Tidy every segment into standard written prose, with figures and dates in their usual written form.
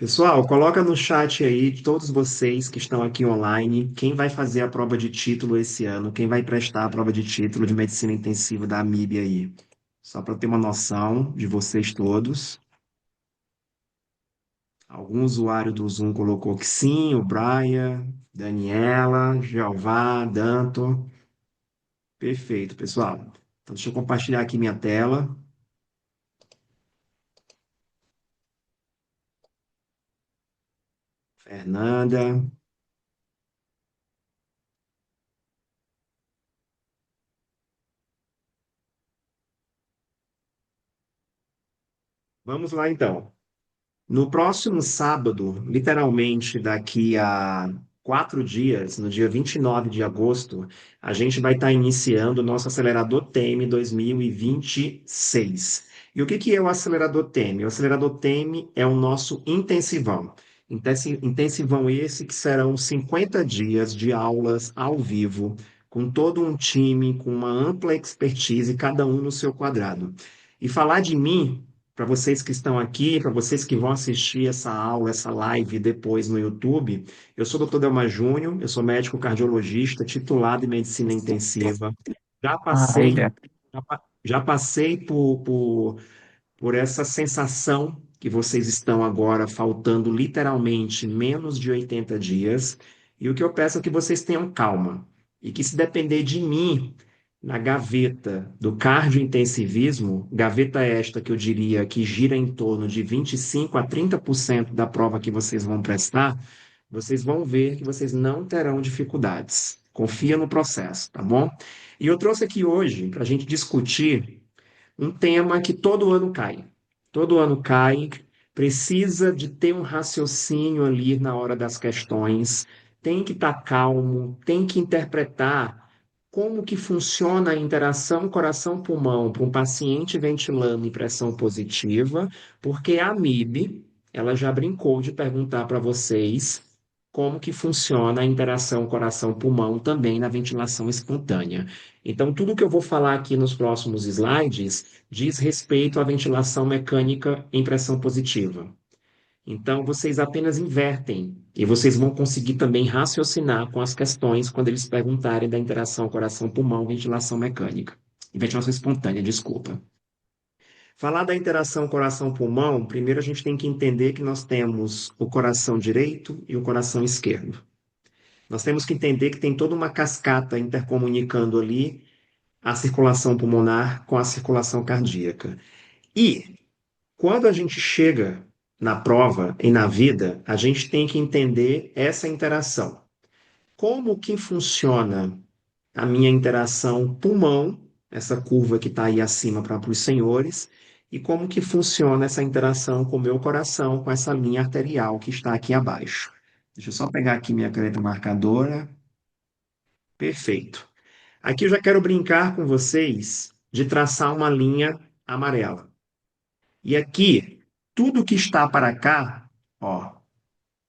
Pessoal, coloca no chat aí, todos vocês que estão aqui online, quem vai fazer a prova de título esse ano, quem vai prestar a prova de título de medicina intensiva da AMIB aí. Só para ter uma noção de vocês todos. Algum usuário do Zoom colocou que sim, o Brian, Daniela, Jeová, Danto. Perfeito, pessoal. Então, deixa eu compartilhar aqui minha tela. Fernanda. Vamos lá, então. No próximo sábado, literalmente daqui a 4 dias, no dia 29 de agosto, a gente vai estar iniciando o nosso acelerador TEM 2026. E o que que é o acelerador TEM? O acelerador TEM é o nosso intensivão. Intensivão esse que serão 50 dias de aulas ao vivo, com todo um time, com uma ampla expertise, cada um no seu quadrado. E falar de mim para vocês que estão aqui, para vocês que vão assistir essa aula, essa live depois no YouTube, eu sou o Dr. Delma Júnior, eu sou médico cardiologista, titulado em medicina intensiva. Já passei, Olha, já passei por essa sensação que vocês estão agora faltando literalmente menos de 80 dias. E o que eu peço é que vocês tenham calma e que, se depender de mim, na gaveta do cardiointensivismo, gaveta esta que eu diria que gira em torno de 25 a 30% da prova que vocês vão prestar, vocês vão ver que vocês não terão dificuldades. Confia no processo, tá bom? E eu trouxe aqui hoje para a gente discutir um tema que todo ano cai. Todo ano cai, precisa de ter um raciocínio ali na hora das questões, tem que estar calmo, tem que interpretar como que funciona a interação coração-pulmão para um paciente ventilando em pressão positiva, porque a MIB, ela já brincou de perguntar para vocês como que funciona a interação coração-pulmão também na ventilação espontânea. Então, tudo que eu vou falar aqui nos próximos slides diz respeito à ventilação mecânica em pressão positiva. Então, vocês apenas invertem e vocês vão conseguir também raciocinar com as questões quando eles perguntarem da interação coração-pulmão, ventilação mecânica. Ventilação espontânea, desculpa. Falar da interação coração-pulmão, primeiro a gente tem que entender que nós temos o coração direito e o coração esquerdo. Nós temos que entender que tem toda uma cascata intercomunicando ali a circulação pulmonar com a circulação cardíaca. E quando a gente chega na prova e na vida, a gente tem que entender essa interação. Como que funciona a minha interação pulmão, essa curva que está aí acima para os senhores, e como que funciona essa interação com o meu coração, com essa linha arterial que está aqui abaixo. Deixa eu só pegar aqui minha caneta marcadora. Perfeito. Aqui eu já quero brincar com vocês de traçar uma linha amarela. E aqui, tudo que está para cá, ó,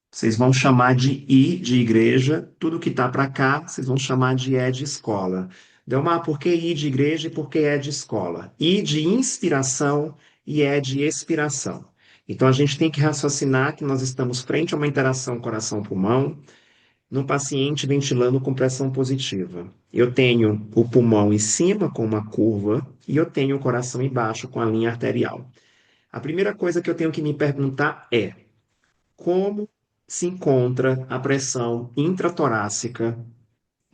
vocês vão chamar de I de igreja, tudo que está para cá, vocês vão chamar de E de escola. Delmar, por que I de igreja e por que E de escola? I de inspiração e E de expiração. Então a gente tem que raciocinar que nós estamos frente a uma interação coração-pulmão, num paciente ventilando com pressão positiva. Eu tenho o pulmão em cima com uma curva e eu tenho o coração embaixo com a linha arterial. A primeira coisa que eu tenho que me perguntar é como se encontra a pressão intratorácica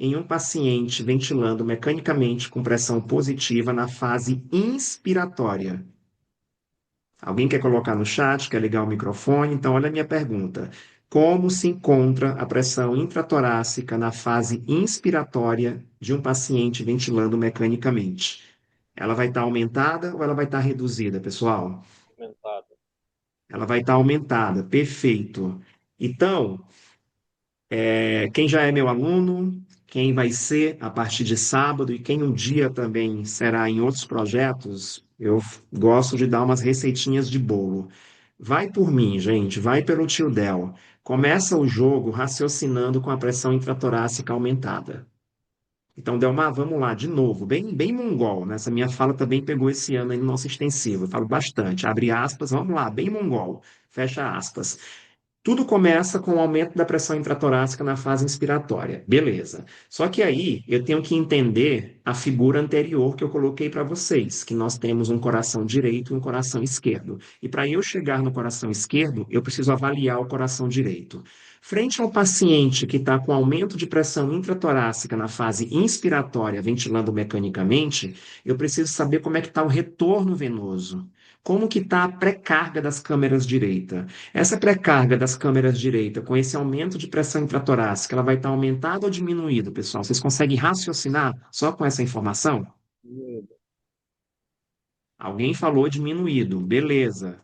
em um paciente ventilando mecanicamente com pressão positiva na fase inspiratória. Alguém quer colocar no chat, quer ligar o microfone? Então, olha a minha pergunta. Como se encontra a pressão intratorácica na fase inspiratória de um paciente ventilando mecanicamente? Ela vai estar aumentada ou ela vai estar reduzida, pessoal? aumentada. Ela vai estar aumentada, perfeito. Então, quem já é meu aluno, quem vai ser a partir de sábado e quem um dia também será em outros projetos, eu gosto de dar umas receitinhas de bolo. Vai por mim, gente, vai pelo tio Del. Começa o jogo raciocinando com a pressão intratorácica aumentada. Então, Delmar, vamos lá, de novo, bem, bem mongol, né? Essa minha fala também pegou esse ano aí no nosso extensivo, eu falo bastante, abre aspas, vamos lá, bem mongol, fecha aspas. Tudo começa com o aumento da pressão intratorácica na fase inspiratória. Beleza. Só que aí eu tenho que entender a figura anterior que eu coloquei para vocês, que nós temos um coração direito e um coração esquerdo. E para eu chegar no coração esquerdo, eu preciso avaliar o coração direito. Frente ao paciente que está com aumento de pressão intratorácica na fase inspiratória, ventilando mecanicamente, eu preciso saber como é que está o retorno venoso. Como que está a pré-carga das câmeras direita? Essa pré-carga das câmeras direita, com esse aumento de pressão intratorácica, ela vai estar aumentada ou diminuída, pessoal? Vocês conseguem raciocinar só com essa informação? Alguém falou diminuído, beleza.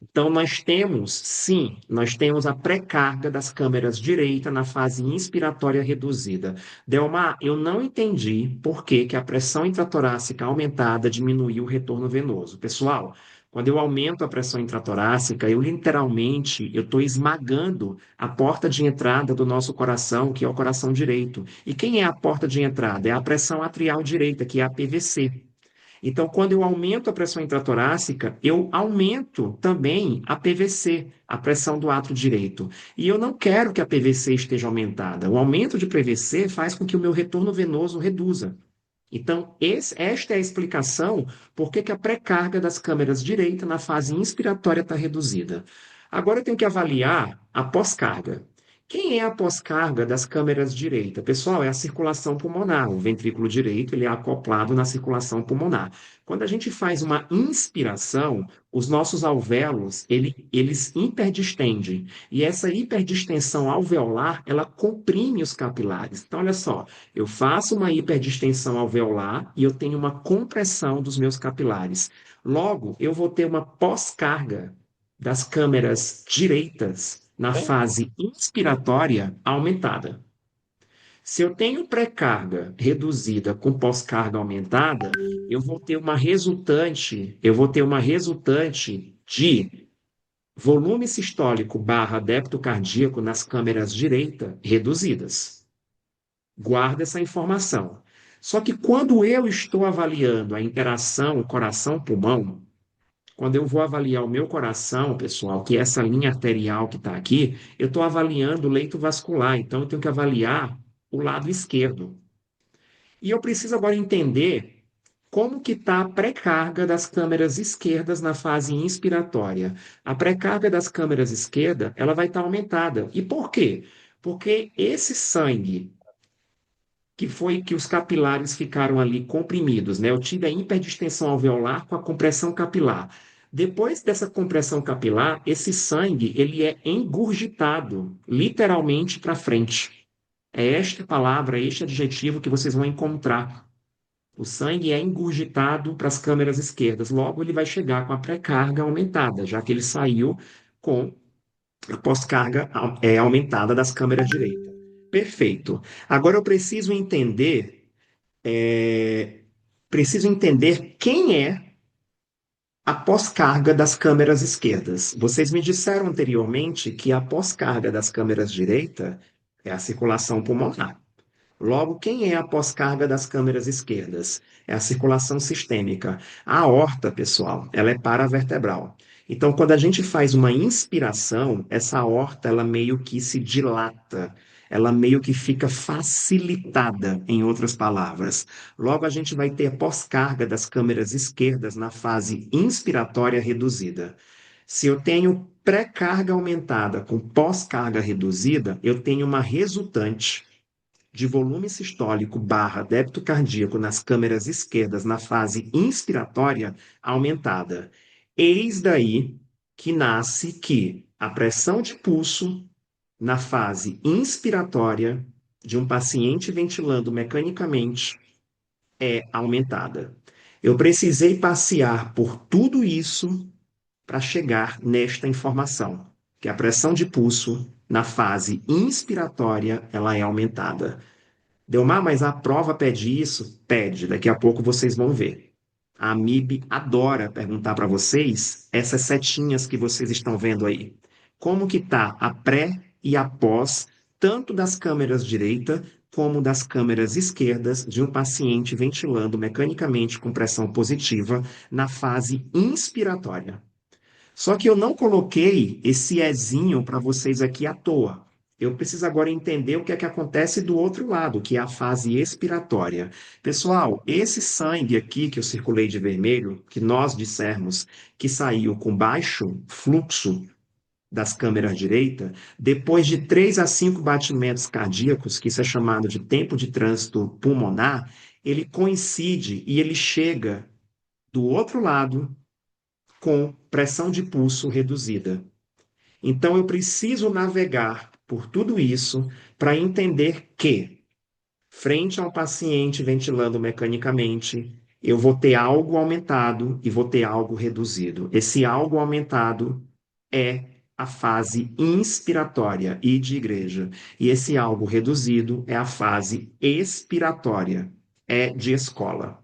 Então, nós temos, sim, nós temos a pré-carga das câmeras direita na fase inspiratória reduzida. Delmar, eu não entendi por que que a pressão intratorácica aumentada diminuiu o retorno venoso. Pessoal, quando eu aumento a pressão intratorácica, eu literalmente eu estou esmagando a porta de entrada do nosso coração, que é o coração direito. E quem é a porta de entrada? É a pressão atrial direita, que é a PVC. Então, quando eu aumento a pressão intratorácica, eu aumento também a PVC, a pressão do átrio direito. E eu não quero que a PVC esteja aumentada. O aumento de PVC faz com que o meu retorno venoso reduza. Então, esta é a explicação por que que a pré-carga das câmeras direita na fase inspiratória está reduzida. Agora eu tenho que avaliar a pós-carga. Quem é a pós-carga das câmeras direita? Pessoal, é a circulação pulmonar. O ventrículo direito ele é acoplado na circulação pulmonar. Quando a gente faz uma inspiração, os nossos alvéolos eles hiperdistendem. E essa hiperdistensão alveolar, ela comprime os capilares. Então, olha só, eu faço uma hiperdistensão alveolar e eu tenho uma compressão dos meus capilares. Logo, eu vou ter uma pós-carga das câmeras direitas na fase inspiratória aumentada. Se eu tenho pré-carga reduzida com pós-carga aumentada, eu vou ter uma resultante de volume sistólico barra débito cardíaco nas câmeras direita reduzidas. Guarda essa informação. Só que quando eu estou avaliando a interação coração-pulmão, quando eu vou avaliar o meu coração, pessoal, que é essa linha arterial que está aqui, eu estou avaliando o leito vascular, então eu tenho que avaliar o lado esquerdo. E eu preciso agora entender como que está a pré-carga das câmeras esquerdas na fase inspiratória. A pré-carga das câmeras esquerdas, ela vai estar aumentada. E por quê? Porque esse sangue que foi que os capilares ficaram ali comprimidos, né? Eu tive a hiperdistensão alveolar com a compressão capilar. Depois dessa compressão capilar, esse sangue ele é engurgitado, literalmente para frente. É esta palavra, este adjetivo que vocês vão encontrar. O sangue é engurgitado para as câmeras esquerdas. Logo, ele vai chegar com a pré-carga aumentada, já que ele saiu com a pós-carga aumentada das câmeras direitas. Perfeito. Agora eu é, preciso entender quem é a pós-carga das câmeras esquerdas. Vocês me disseram anteriormente que a pós-carga das câmeras direita é a circulação pulmonar. Logo, quem é a pós-carga das câmeras esquerdas? É a circulação sistêmica. A aorta, pessoal, ela é paravertebral. Então, quando a gente faz uma inspiração, essa aorta, ela meio que se dilata, ela meio que fica facilitada, em outras palavras. Logo, a gente vai ter pós-carga das câmeras esquerdas na fase inspiratória reduzida. Se eu tenho pré-carga aumentada com pós-carga reduzida, eu tenho uma resultante de volume sistólico barra débito cardíaco nas câmeras esquerdas na fase inspiratória aumentada. Eis daí que nasce que a pressão de pulso na fase inspiratória de um paciente ventilando mecanicamente é aumentada. Eu precisei passear por tudo isso para chegar nesta informação, que a pressão de pulso na fase inspiratória ela é aumentada. Delmar, mas a prova pede isso? Pede, daqui a pouco vocês vão ver. A AMIB adora perguntar para vocês essas setinhas que vocês estão vendo aí. Como que tá a pré e a pós, tanto das câmeras direita como das câmeras esquerdas de um paciente ventilando mecanicamente com pressão positiva na fase inspiratória. Só que eu não coloquei esse ezinho para vocês aqui à toa. Eu preciso agora entender o que é que acontece do outro lado, que é a fase expiratória. Pessoal, esse sangue aqui que eu circulei de vermelho, que nós dissermos que saiu com baixo fluxo das câmeras direita, depois de 3 a 5 batimentos cardíacos, que isso é chamado de tempo de trânsito pulmonar, ele coincide e ele chega do outro lado com pressão de pulso reduzida. Então, eu preciso navegar por tudo isso para entender que, frente a um paciente ventilando mecanicamente, eu vou ter algo aumentado e vou ter algo reduzido. Esse algo aumentado é a fase inspiratória e de igreja. E esse algo reduzido é a fase expiratória, é de escola.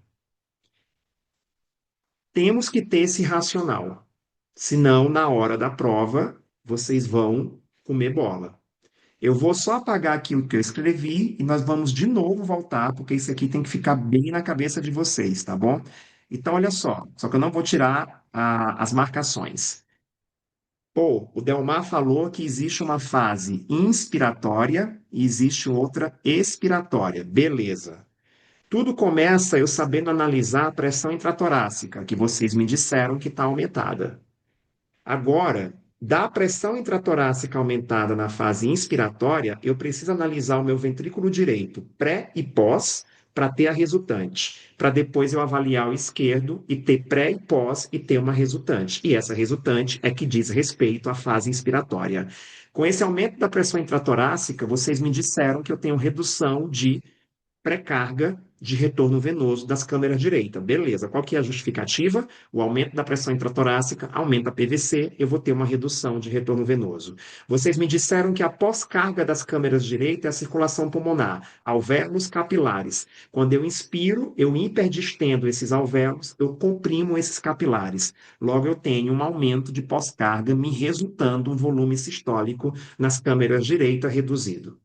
Temos que ter esse racional. Senão, na hora da prova, vocês vão comer bola. Eu vou só apagar aqui o que eu escrevi e nós vamos de novo voltar, porque isso aqui tem que ficar bem na cabeça de vocês, tá bom? Então, olha só que eu não vou tirar as marcações. Pô, o Delmar falou que existe uma fase inspiratória e existe outra expiratória. Beleza. Tudo começa eu sabendo analisar a pressão intratorácica, que vocês me disseram que está aumentada. Agora, da pressão intratorácica aumentada na fase inspiratória, eu preciso analisar o meu ventrículo direito, pré e pós, para ter a resultante. Para depois eu avaliar o esquerdo e ter pré e pós e ter uma resultante. E essa resultante é que diz respeito à fase inspiratória. Com esse aumento da pressão intratorácica, vocês me disseram que eu tenho redução de pré-carga de retorno venoso das câmeras direita. Beleza, qual que é a justificativa? O aumento da pressão intratorácica aumenta a PVC, eu vou ter uma redução de retorno venoso. Vocês me disseram que a pós-carga das câmeras direita é a circulação pulmonar, alvéolos capilares. Quando eu inspiro, eu hiperdistendo esses alvéolos, eu comprimo esses capilares. Logo, eu tenho um aumento de pós-carga, me resultando um volume sistólico nas câmeras direita reduzido.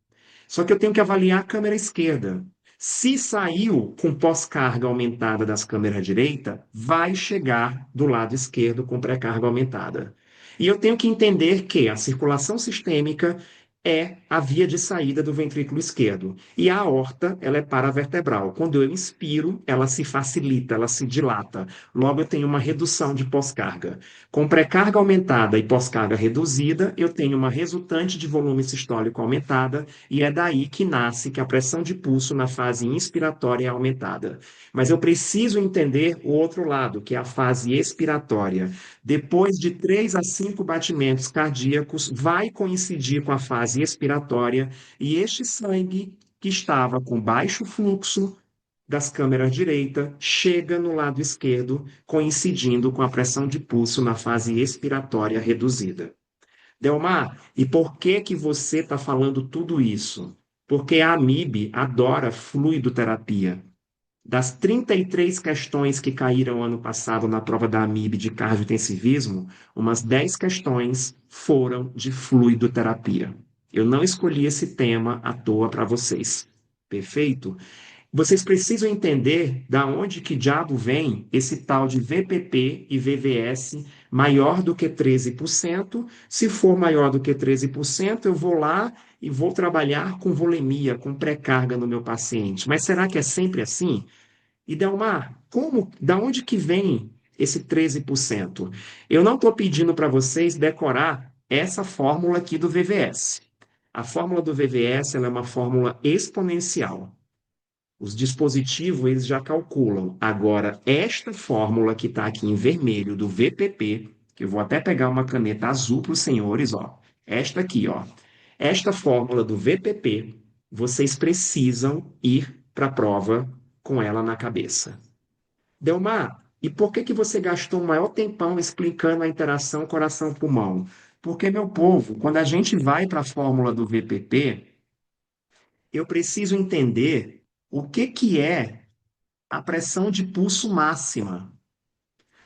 Só que eu tenho que avaliar a câmera esquerda. Se saiu com pós-carga aumentada das câmeras direita, vai chegar do lado esquerdo com pré-carga aumentada. E eu tenho que entender que a circulação sistêmica é a via de saída do ventrículo esquerdo. E a aorta, ela é paravertebral. Quando eu inspiro, ela se facilita, ela se dilata. Logo, eu tenho uma redução de pós-carga. Com pré-carga aumentada e pós-carga reduzida, eu tenho uma resultante de volume sistólico aumentada, e é daí que nasce que a pressão de pulso na fase inspiratória é aumentada. Mas eu preciso entender o outro lado, que é a fase expiratória. Depois de 3 a 5 batimentos cardíacos, vai coincidir com a fase expiratória, e este sangue que estava com baixo fluxo das câmeras direita chega no lado esquerdo, coincidindo com a pressão de pulso na fase expiratória reduzida. Delmar, e por que que você está falando tudo isso? Porque a AMIB adora fluidoterapia. Das 33 questões que caíram ano passado na prova da AMIB de cardiointensivismo, umas 10 questões foram de fluidoterapia. Eu não escolhi esse tema à toa para vocês. Perfeito? Vocês precisam entender da onde que diabo vem esse tal de VPP e VVS maior do que 13%. Se for maior do que 13%, eu vou lá e vou trabalhar com volemia, com pré-carga no meu paciente. Mas será que é sempre assim? E Delmar, da onde que vem esse 13%? Eu não estou pedindo para vocês decorar essa fórmula aqui do VVS. A fórmula do VVS ela é uma fórmula exponencial. Os dispositivos, eles já calculam. Agora, esta fórmula que está aqui em vermelho do VPP, que eu vou até pegar uma caneta azul para os senhores, ó. Esta aqui, ó. Esta fórmula do VPP, vocês precisam ir para a prova com ela na cabeça. Delmar, e por que que você gastou o maior tempão explicando a interação coração-pulmão? Porque, meu povo, quando a gente vai para a fórmula do VPP, eu preciso entender o que que é a pressão de pulso máxima.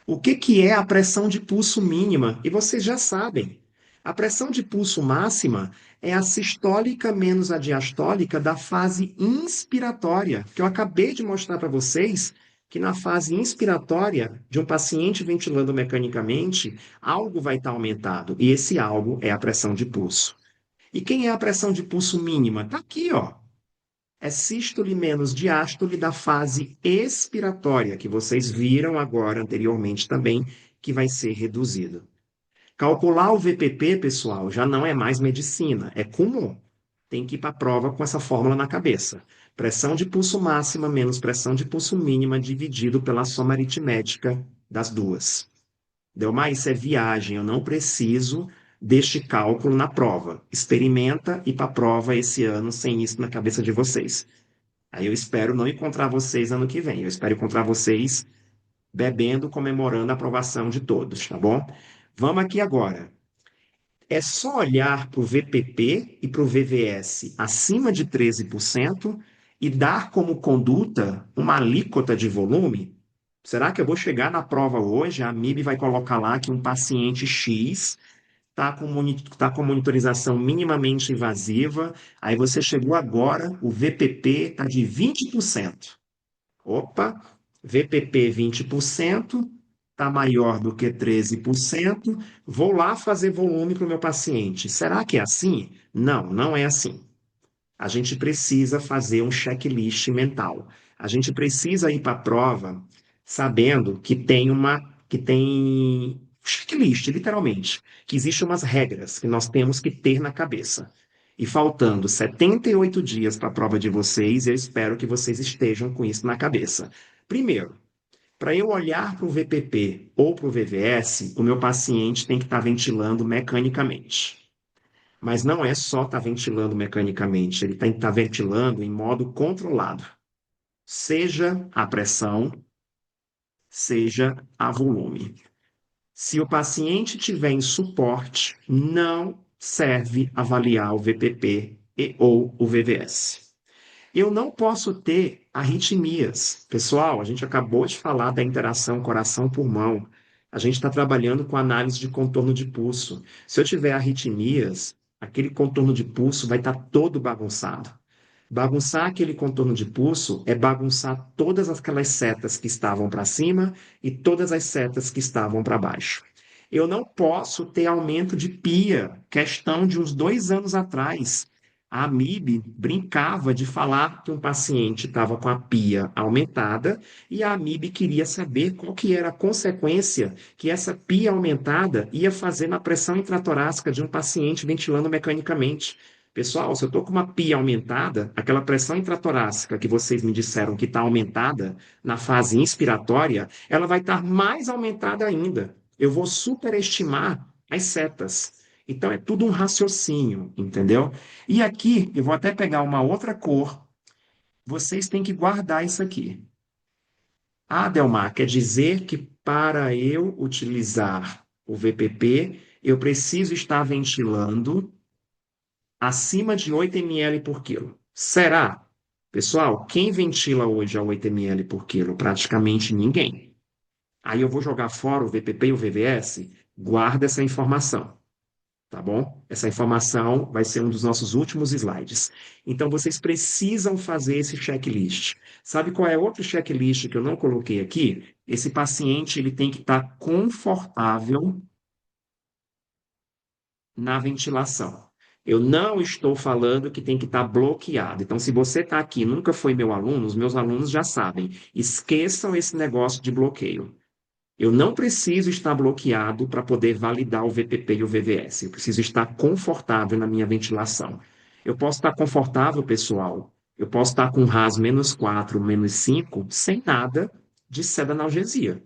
O que que é a pressão de pulso mínima? E vocês já sabem. A pressão de pulso máxima é a sistólica menos a diastólica da fase inspiratória, que eu acabei de mostrar para vocês que na fase inspiratória de um paciente ventilando mecanicamente, algo vai estar aumentado, e esse algo é a pressão de pulso. E quem é a pressão de pulso mínima? Está aqui, ó. É sístole menos diástole da fase expiratória, que vocês viram agora anteriormente também, que vai ser reduzido. Calcular o VPP, pessoal, já não é mais medicina, é comum. Tem que ir para a prova com essa fórmula na cabeça. Pressão de pulso máxima menos pressão de pulso mínima dividido pela soma aritmética das duas. Delmar, isso é viagem, eu não preciso deste cálculo na prova. Experimenta ir para a prova esse ano sem isso na cabeça de vocês. Aí eu espero não encontrar vocês ano que vem. Eu espero encontrar vocês bebendo, comemorando a aprovação de todos, tá bom? Vamos aqui agora. É só olhar para o VPP e para o VVS acima de 13% e dar como conduta uma alíquota de volume? Será que eu vou chegar na prova hoje? A MIB vai colocar lá que um paciente X está com monitorização minimamente invasiva, aí você chegou agora, o VPP está de 20%. Opa, VPP 20%, está maior do que 13%, vou lá fazer volume para o meu paciente. Será que é assim? Não, não é assim. A gente precisa fazer um checklist mental. A gente precisa ir para a prova sabendo que tem checklist, literalmente, que existem umas regras que nós temos que ter na cabeça. E faltando 78 dias para a prova de vocês, eu espero que vocês estejam com isso na cabeça. Primeiro, para eu olhar para o VPP ou para o VVS, o meu paciente tem que estar ventilando mecanicamente. Mas não é só estar ventilando mecanicamente, ele tem que estar ventilando em modo controlado, seja a pressão, seja a volume. Se o paciente tiver em suporte, não serve avaliar o VPP e ou o VVS. Eu não posso ter arritmias. Pessoal, a gente acabou de falar da interação coração-pulmão. A gente está trabalhando com análise de contorno de pulso. Se eu tiver arritmias, aquele contorno de pulso vai estar todo bagunçado. Bagunçar aquele contorno de pulso é bagunçar todas aquelas setas que estavam para cima e todas as setas que estavam para baixo. Eu não posso ter aumento de pia. Questão de uns 2 anos atrás. A AMIB brincava de falar que um paciente estava com a pia aumentada e a AMIB queria saber qual que era a consequência que essa pia aumentada ia fazer na pressão intratorácica de um paciente ventilando mecanicamente. Pessoal, se eu estou com uma pia aumentada, aquela pressão intratorácica que vocês me disseram que está aumentada na fase inspiratória, ela vai estar mais aumentada ainda. Eu vou superestimar as setas. Então é tudo um raciocínio, entendeu? E aqui eu vou até pegar uma outra cor. Vocês têm que guardar isso aqui. Ah, Delmar, quer dizer que para eu utilizar o VPP, eu preciso estar ventilando acima de 8 ml por quilo. Será? Pessoal, quem ventila hoje a 8 ml por quilo? Praticamente ninguém. Aí eu vou jogar fora o VPP e o VVS? Guarda essa informação, tá bom? Essa informação vai ser um dos nossos últimos slides. Então, vocês precisam fazer esse checklist. Sabe qual é outro checklist que eu não coloquei aqui? Esse paciente ele tem que estar confortável na ventilação. Eu não estou falando que tem que estar bloqueado. Então, se você está aqui, nunca foi meu aluno, os meus alunos já sabem. Esqueçam esse negócio de bloqueio. Eu não preciso estar bloqueado para poder validar o VPP e o VVS. Eu preciso estar confortável na minha ventilação. Eu posso estar confortável, pessoal. Eu posso estar com RAS -4, -5, sem nada de sedanalgesia.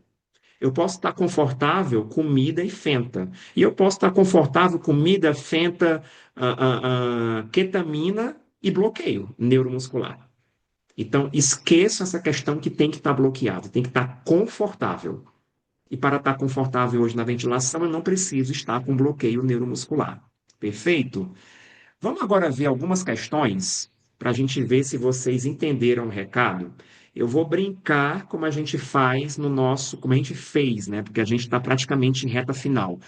Eu posso estar confortável com Mida e Fenta. E eu posso estar confortável com Mida, Fenta, ketamina e bloqueio neuromuscular. Então, esqueça essa questão que tem que estar bloqueado, tem que estar confortável. E para estar confortável hoje na ventilação, eu não preciso estar com bloqueio neuromuscular. Perfeito? Vamos agora ver algumas questões para a gente ver se vocês entenderam o recado. Eu vou brincar como a gente faz no nosso, como a gente fez, né? Porque a gente está praticamente em reta final.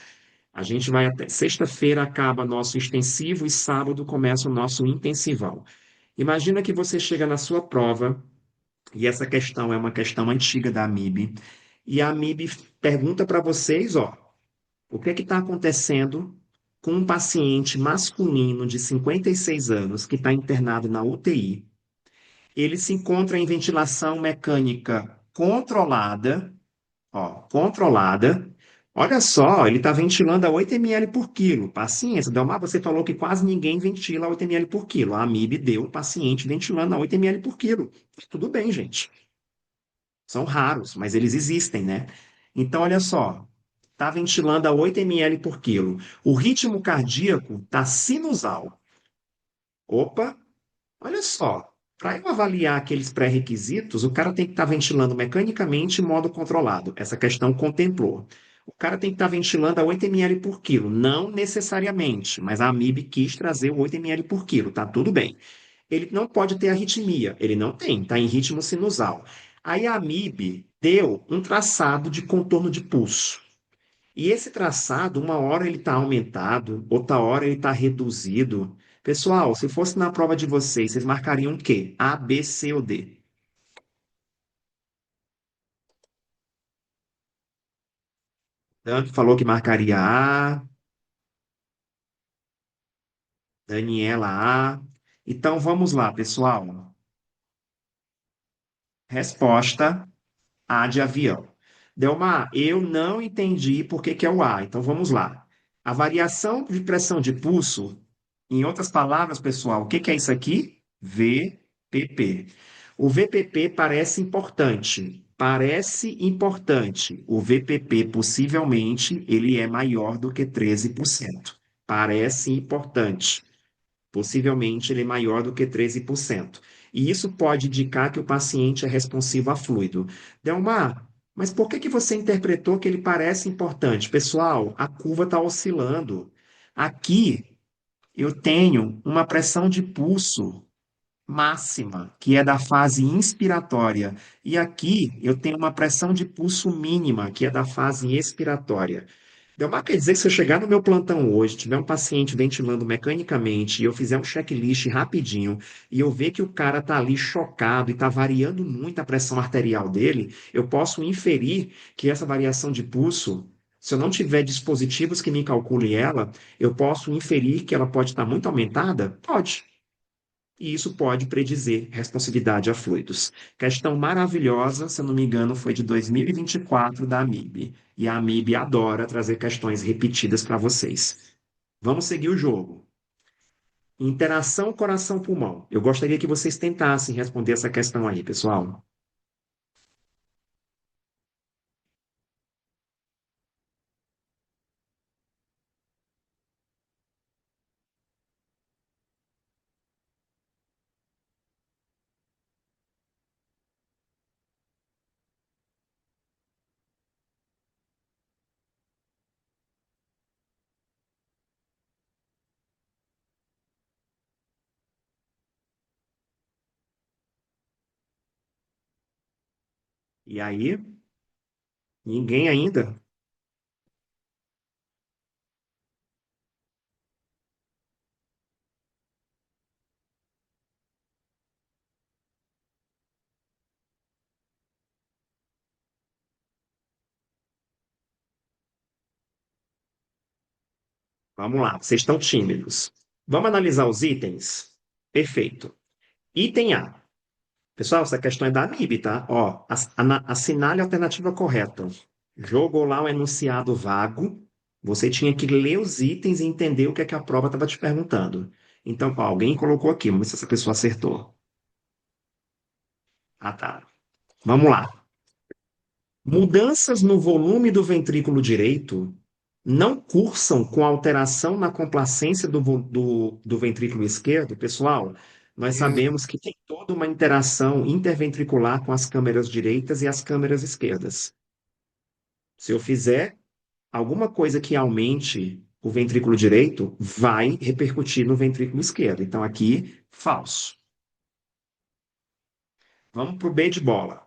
A gente vai até sexta-feira acaba nosso extensivo e sábado começa o nosso intensivão. Imagina que você chega na sua prova E essa questão é uma questão antiga da AMIB. E a AMIB pergunta para vocês, ó, o que é que está acontecendo com um paciente masculino de 56 anos que está internado na UTI? Ele se encontra em ventilação mecânica controlada, ó, controlada. Olha só, ele está ventilando a 8 ml por quilo. Paciência, Delmar, você falou que quase ninguém ventila a 8 ml por quilo. A AMIB deu o paciente ventilando a 8 ml por quilo. Tudo bem, gente. São raros, mas eles existem, né? Então, olha só, está ventilando a 8 ml por quilo. O ritmo cardíaco está sinusal. Opa, olha só. Para eu avaliar aqueles pré-requisitos, o cara tem que estar ventilando mecanicamente em modo controlado. Essa questão contemplou. O cara tem que estar ventilando a 8 ml por quilo. Não necessariamente, mas a AMIB quis trazer o 8 ml por quilo. Tá tudo bem. Ele não pode ter arritmia. Ele não tem, está em ritmo sinusal. Aí a AMIB deu um traçado de contorno de pulso. E esse traçado, uma hora ele está aumentado, outra hora ele está reduzido. Pessoal, se fosse na prova de vocês, vocês marcariam o quê? A, B, C ou D? Tanto falou que marcaria A, Daniela A. Então vamos lá, pessoal. Resposta A de avião. Delmar, eu não entendi por que que é o A. Então vamos lá. A variação de pressão de pulso, em outras palavras, pessoal, o que que é isso aqui? VPP. O VPP parece importante. Parece importante. O VPP, possivelmente, ele é maior do que 13%. Parece importante. Possivelmente ele é maior do que 13%. E isso pode indicar que o paciente é responsivo a fluido. Delmar, mas por que que você interpretou que ele parece importante? Pessoal, a curva está oscilando. Aqui eu tenho uma pressão de pulso máxima, que é da fase inspiratória, e aqui eu tenho uma pressão de pulso mínima, que é da fase expiratória. Delmar, quer dizer que se eu chegar no meu plantão hoje, tiver um paciente ventilando mecanicamente, e eu fizer um checklist rapidinho, e eu ver que o cara está ali chocado e está variando muito a pressão arterial dele, eu posso inferir que essa variação de pulso, se eu não tiver dispositivos que me calculem ela, eu posso inferir que ela pode estar muito aumentada? Pode. E isso pode predizer responsividade a fluidos. Questão maravilhosa, se eu não me engano, foi de 2024 da AMIB. E a AMIB adora trazer questões repetidas para vocês. Vamos seguir o jogo. Interação coração-pulmão. Eu gostaria que vocês tentassem responder essa questão aí, pessoal. E aí, ninguém ainda? Vamos lá, vocês estão tímidos. Vamos analisar os itens? Perfeito. Item A. Pessoal, essa questão é da AMIB, tá? Ó, assinale a alternativa correta. Jogou lá um enunciado vago, você tinha que ler os itens e entender o que é que a prova estava te perguntando. Então, ó, alguém colocou aqui, vamos ver se essa pessoa acertou. Ah, tá. Vamos lá. Mudanças no volume do ventrículo direito não cursam com alteração na complacência do ventrículo esquerdo, pessoal. Nós sabemos que tem toda uma interação interventricular com as câmeras direitas e as câmeras esquerdas. Se eu fizer alguma coisa que aumente o ventrículo direito, vai repercutir no ventrículo esquerdo. Então, aqui, falso. Vamos para o B de bola.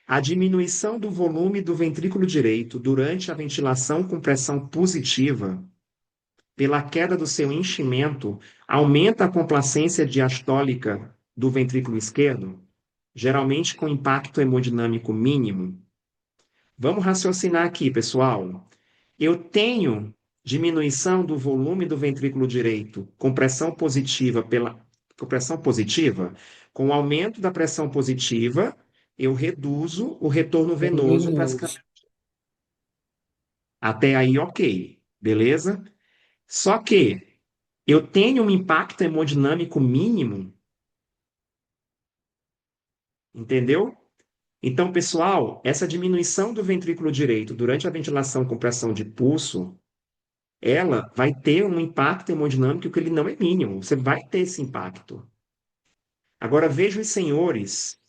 A diminuição do volume do ventrículo direito durante a ventilação com pressão positiva, pela queda do seu enchimento, aumenta a complacência diastólica do ventrículo esquerdo? geralmente com impacto hemodinâmico mínimo. Vamos raciocinar aqui, pessoal. Eu tenho diminuição do volume do ventrículo direito com pressão positiva com pressão positiva. Com o aumento da pressão positiva, eu reduzo o retorno venoso para as Venenoso. câmeras. Até aí, ok. Beleza? Só que eu tenho um impacto hemodinâmico mínimo, entendeu? Então, pessoal, essa diminuição do ventrículo direito durante a ventilação com pressão de pulso, ela vai ter um impacto hemodinâmico que ele não é mínimo. Você vai ter esse impacto. Agora, veja os senhores.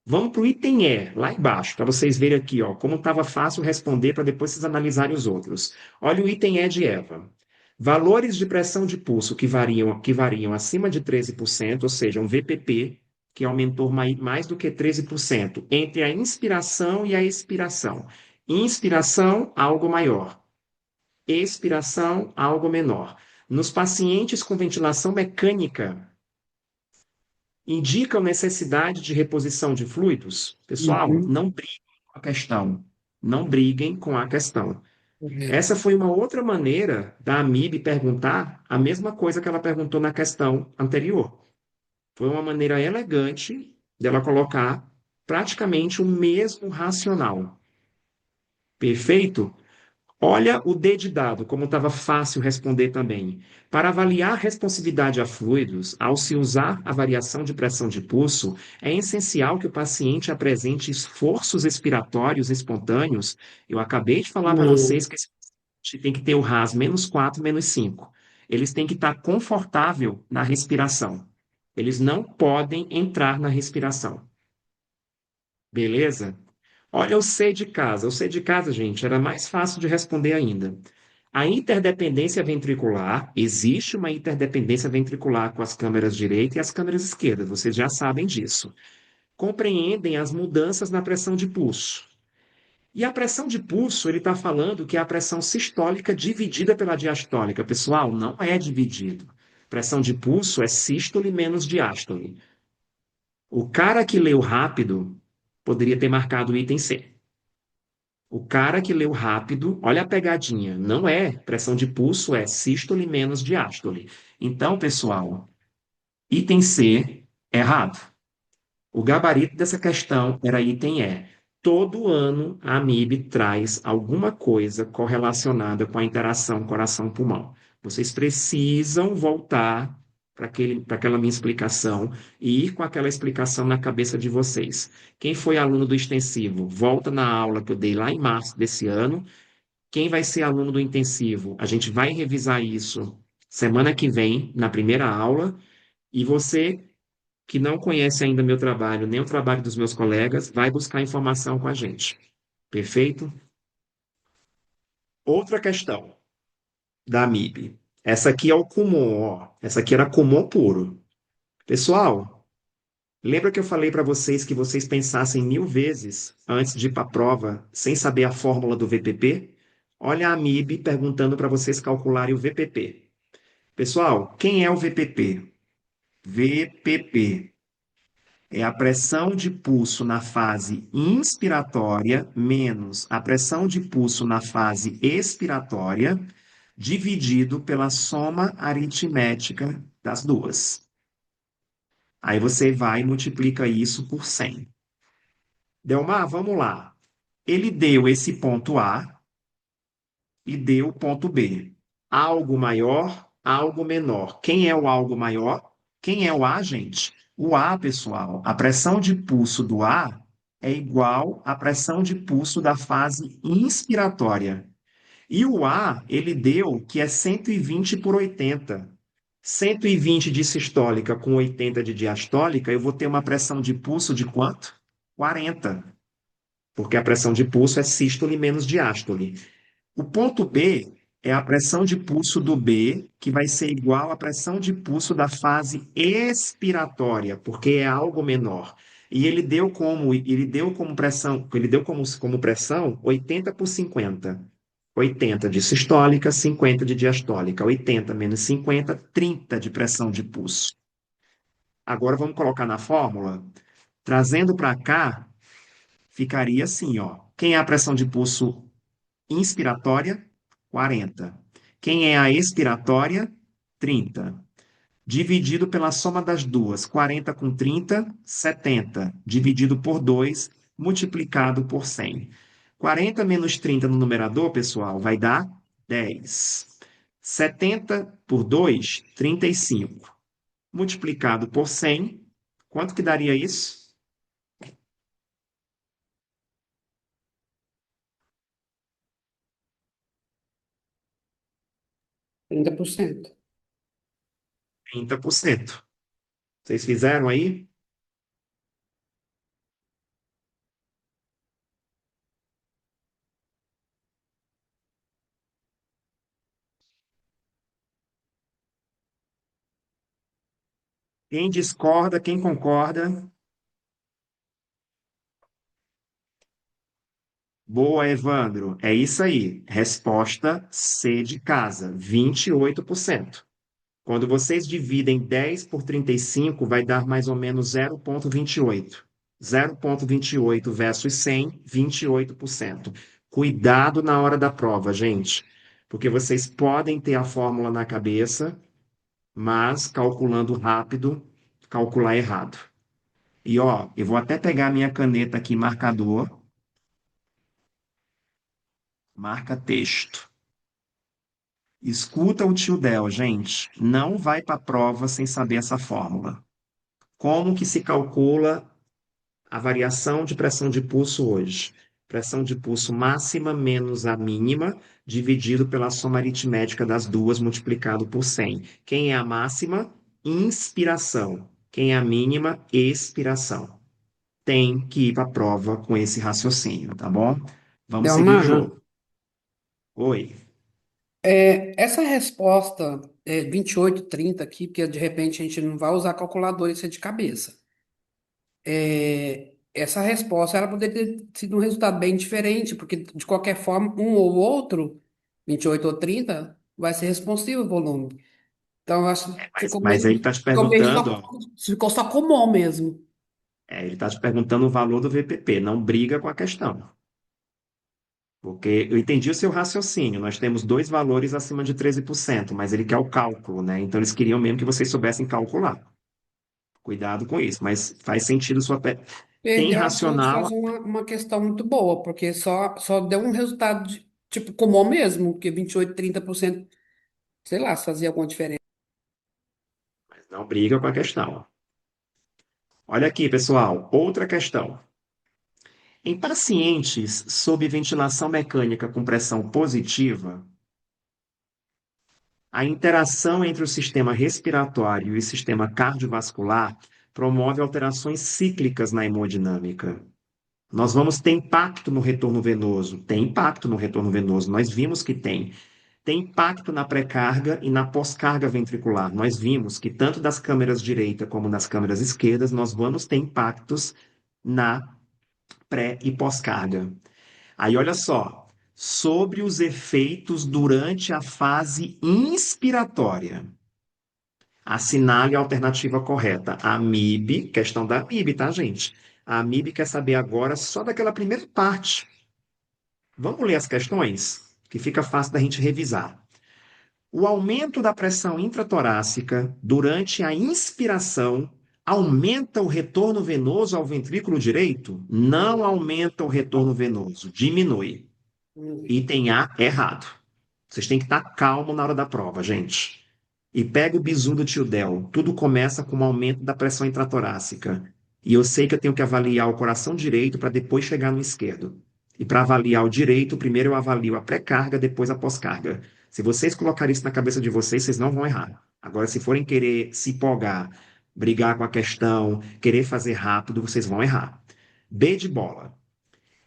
Vamos para o item E, lá embaixo, para vocês verem aqui, ó, como estava fácil responder para depois vocês analisarem os outros. Olha o item E de Eva. Valores de pressão de pulso que variam acima de 13%, ou seja, um VPP que aumentou mais do que 13% entre a inspiração e a expiração. Inspiração, algo maior. Expiração, algo menor. Nos pacientes com ventilação mecânica, indicam necessidade de reposição de fluidos? Pessoal, Uhum. não briguem com a questão. Não briguem com a questão. Correto. Essa foi uma outra maneira da AMIB perguntar a mesma coisa que ela perguntou na questão anterior. Foi uma maneira elegante dela colocar praticamente o mesmo racional. Perfeito? Olha o D de dado, como estava fácil responder também. Para avaliar responsividade a fluidos, ao se usar a variação de pressão de pulso, é essencial que o paciente apresente esforços expiratórios espontâneos. Eu acabei de falar para Não. vocês que esse paciente tem que ter o RAS -4, -5. Eles têm que estar confortável na respiração. Eles não podem entrar na respiração. Beleza? Olha o C de casa. O C de casa, gente, era mais fácil de responder ainda. A interdependência ventricular, existe uma interdependência ventricular com as câmeras direita e as câmeras esquerdas, vocês já sabem disso. Compreendem as mudanças na pressão de pulso. E a pressão de pulso, ele está falando que é a pressão sistólica dividida pela diastólica. Pessoal, não é dividido. Pressão de pulso é sístole menos diástole. O cara que leu rápido poderia ter marcado o item C. O cara que leu rápido, olha a pegadinha, não é pressão de pulso, é sístole menos diástole. Então, pessoal, item C, errado. O gabarito dessa questão era item E. Todo ano a AMIB traz alguma coisa correlacionada com a interação coração-pulmão. Vocês precisam voltar para aquela minha explicação e ir com aquela explicação na cabeça de vocês. Quem foi aluno do extensivo, volta na aula que eu dei lá em março desse ano. Quem vai ser aluno do intensivo, a gente vai revisar isso semana que vem, na primeira aula. E você que não conhece ainda meu trabalho, nem o trabalho dos meus colegas, vai buscar informação com a gente. Perfeito? Outra questão da AMIB. Essa aqui é o Kumon, ó. Essa aqui era Kumon puro. Pessoal, lembra que eu falei para vocês que vocês pensassem 1000 vezes antes de ir para a prova, sem saber a fórmula do VPP? Olha a AMIB perguntando para vocês calcularem o VPP. Pessoal, quem é o VPP? VPP é a pressão de pulso na fase inspiratória menos a pressão de pulso na fase expiratória, dividido pela soma aritmética das duas. Aí você vai e multiplica isso por 100. Delmar, vamos lá. Ele deu esse ponto A e deu o ponto B. Algo maior, algo menor. Quem é o algo maior? Quem é o A, gente? O A, pessoal, a pressão de pulso do A é igual à pressão de pulso da fase inspiratória. E o A, ele deu que é 120 por 80. 120 de sistólica com 80 de diastólica, eu vou ter uma pressão de pulso de quanto? 40. Porque a pressão de pulso é sístole menos diástole. O ponto B é a pressão de pulso do B, que vai ser igual à pressão de pulso da fase expiratória, porque é algo menor. E ele deu como pressão 80 por 50. 80 de sistólica, 50 de diastólica. 80 menos 50, 30 de pressão de pulso. Agora vamos colocar na fórmula. Trazendo para cá, ficaria assim, ó. Quem é a pressão de pulso inspiratória? 40. Quem é a expiratória? 30. Dividido pela soma das duas, 40 com 30, 70. Dividido por 2, multiplicado por 100. 40 menos 30 no numerador, pessoal, vai dar 10. 70 por 2, 35. Multiplicado por 100, quanto que daria isso? 30%. 30%. Vocês fizeram aí? Quem discorda, quem concorda? Boa, Evandro. É isso aí. Resposta C de casa, 28%. Quando vocês dividem 10 por 35, vai dar mais ou menos 0,28. 0,28 versus 100, 28%. Cuidado na hora da prova, gente, porque vocês podem ter a fórmula na cabeça, mas calculando rápido, calcular errado. E ó, eu vou até pegar minha caneta aqui, marcador, marca texto. Escuta o tio Del, gente. Não vai para a prova sem saber essa fórmula. Como que se calcula a variação de pressão de pulso hoje? Pressão de pulso máxima menos a mínima, dividido pela soma aritmética das duas, multiplicado por 100. Quem é a máxima? Inspiração. Quem é a mínima? Expiração. Tem que ir para a prova com esse raciocínio, tá bom? Vamos seguir o Delmar, jogo. Oi. essa resposta 28, 30 aqui, porque de repente a gente não vai usar calculadora, isso é de cabeça. Essa resposta ela poderia ter sido um resultado bem diferente, porque de qualquer forma, um ou outro, 28 ou 30, vai ser responsivo o volume. Então, eu acho que Mas ele está te ficou meio perguntando, só, ó, ficou só com mão mesmo. ele está te perguntando o valor do VPP, não briga com a questão. Porque eu entendi o seu raciocínio. Nós temos dois valores acima de 13%, mas ele quer o cálculo, né? Então eles queriam mesmo que vocês soubessem calcular. Cuidado com isso, mas faz sentido sua. Tem Perdeu a chance de racional, fazer uma questão muito boa, porque só deu um resultado tipo comum mesmo, porque 28, 30%, sei lá, se fazia alguma diferença. mas não briga com a questão. Olha aqui, pessoal, outra questão. Em pacientes sob ventilação mecânica com pressão positiva, a interação entre o sistema respiratório e o sistema cardiovascular promove alterações cíclicas na hemodinâmica. Nós vamos ter impacto no retorno venoso. Tem impacto no retorno venoso. Nós vimos que tem. Tem impacto na pré-carga e na pós-carga ventricular. Nós vimos que tanto das câmeras direita como das câmeras esquerdas, nós vamos ter impactos na pré e pós-carga. Aí olha só, sobre os efeitos durante a fase inspiratória. Assinale a alternativa correta. A AMIB, questão da AMIB, tá, gente? A AMIB quer saber agora só daquela primeira parte. Vamos ler as questões, que fica fácil da gente revisar. O aumento da pressão intratorácica durante a inspiração aumenta o retorno venoso ao ventrículo direito? Não aumenta o retorno venoso, diminui. Item A, errado. Vocês têm que estar calmo na hora da prova, gente. E pega o bizu do tio Del. Tudo começa com um aumento da pressão intratorácica. E eu sei que eu tenho que avaliar o coração direito para depois chegar no esquerdo. E para avaliar o direito, primeiro eu avalio a pré-carga, depois a pós-carga. Se vocês colocarem isso na cabeça de vocês, vocês não vão errar. Agora, se forem querer se empolgar, brigar com a questão, querer fazer rápido, vocês vão errar. B de bola.